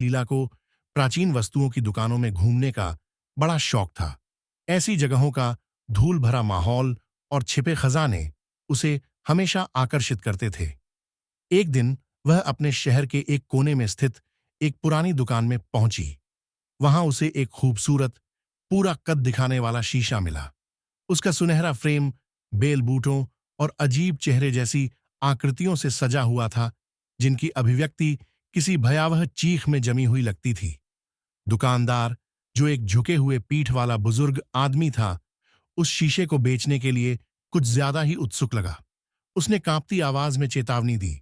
लीला को प्राचीन वस्तुओं की दुकानों में घूमने का बड़ा शौक था। ऐसी जगहों का धूल भरा माहौल और छिपे खजाने उसे हमेशा आकर्षित करते थे। एक दिन वह अपने शहर के एक कोने में स्थित एक पुरानी दुकान में पहुंची। वहां उसे एक खूबसूरत, पूरा कद दिखाने वाला शीशा मिला। उसका सुनहरा फ्रेम बेल बूटों और अजीब चेहरे जैसी आकृतियों से सजा हुआ था, जिनकी अभिव्यक्ति किसी भयावह चीख में जमी हुई लगती थी। दुकानदार, जो एक झुके हुए पीठ वाला बुजुर्ग आदमी था, उस शीशे को बेचने के लिए कुछ ज्यादा ही उत्सुक लगा। उसने कांपती आवाज में चेतावनी दी,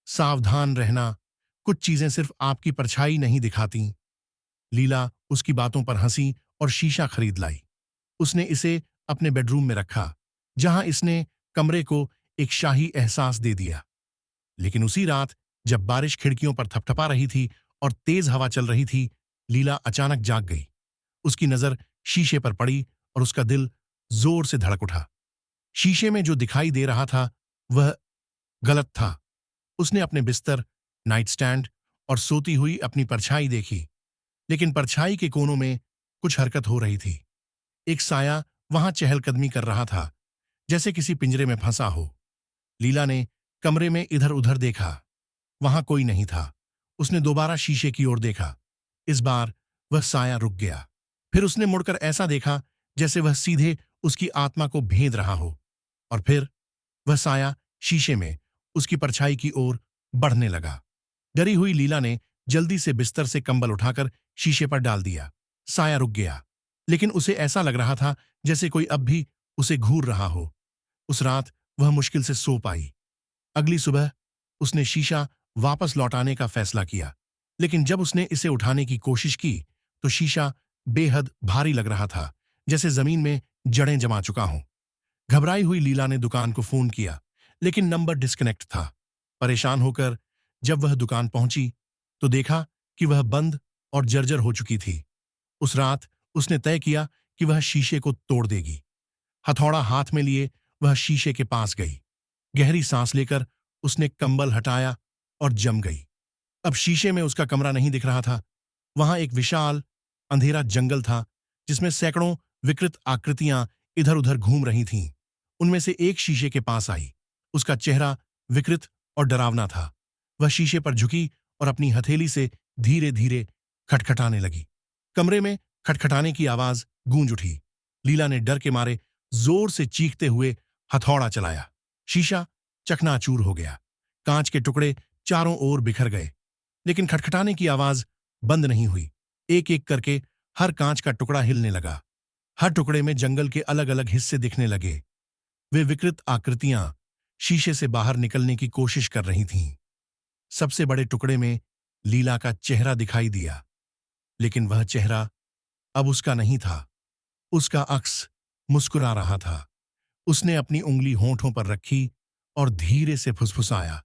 सावधान रहना, कुछ चीजें सिर्फ आपकी परछाई नहीं दिखाती। लीला उसकी बातों पर हंसी और शीशा खरीद लाई। उसने इसे अपने बेडरूम में रखा, जहां इसने कमरे को एक शाही एहसास दे दिया। लेकिन उसी रात, जब बारिश खिड़कियों पर थपथपा रही थी और तेज हवा चल रही थी, लीला अचानक जाग गई। उसकी नजर शीशे पर पड़ी और उसका दिल जोर से धड़क उठा। शीशे में जो दिखाई दे रहा था वह गलत था। उसने अपने बिस्तर, नाइट स्टैंड और सोती हुई अपनी परछाई देखी, लेकिन परछाई के कोनों में कुछ हरकत हो रही थी। एक साया वहां चहलकदमी कर रहा था, जैसे किसी पिंजरे में फंसा हो। लीला ने कमरे में इधर उधर देखा, वहां कोई नहीं था। उसने दोबारा शीशे की ओर देखा। इस बार वह साया रुक गया। फिर उसने मुड़कर ऐसा देखा जैसे वह सीधे उसकी आत्मा को भेद रहा हो, और फिर वह साया शीशे में उसकी परछाई की ओर बढ़ने लगा। डरी हुई लीला ने जल्दी से बिस्तर से कंबल उठाकर शीशे पर डाल दिया। साया रुक गया, लेकिन उसे ऐसा लग रहा था जैसे कोई अब भी उसे घूर रहा हो। उस रात वह मुश्किल से सो पाई। अगली सुबह उसने शीशा वापस लौटाने का फैसला किया, लेकिन जब उसने इसे उठाने की कोशिश की तो शीशा बेहद भारी लग रहा था, जैसे जमीन में जड़ें जमा चुका हो। घबराई हुई लीला ने दुकान को फोन किया, लेकिन नंबर डिस्कनेक्ट था। परेशान होकर जब वह दुकान पहुंची तो देखा कि वह बंद और जर्जर हो चुकी थी। उस रात उसने तय किया कि वह शीशे को तोड़ देगी। हथौड़ा हाथ में लिए वह शीशे के पास गई। गहरी सांस लेकर उसने कंबल हटाया और जम गई। अब शीशे में उसका कमरा नहीं दिख रहा था। वहां एक विशाल अंधेरा जंगल था, जिसमें सैकड़ों विकृत आकृतियां इधर उधर घूम रही थीं। उनमें से एक शीशे के पास आई। उसका चेहरा विकृत और डरावना था। वह शीशे पर झुकी और अपनी हथेली से धीरे धीरे खटखटाने लगी। कमरे में खटखटाने की आवाज गूंज उठी। लीला ने डर के मारे जोर से चीखते हुए हथौड़ा चलाया। शीशा चकनाचूर हो गया। कांच के टुकड़े चारों ओर बिखर गए, लेकिन खटखटाने की आवाज बंद नहीं हुई। एक एक करके हर कांच का टुकड़ा हिलने लगा। हर टुकड़े में जंगल के अलग अलग हिस्से दिखने लगे। वे विकृत आकृतियां शीशे से बाहर निकलने की कोशिश कर रही थीं। सबसे बड़े टुकड़े में लीला का चेहरा दिखाई दिया, लेकिन वह चेहरा अब उसका नहीं था। उसका अक्स मुस्कुरा रहा था। उसने अपनी उंगली होंठों पर रखी और धीरे से फुसफुसाया,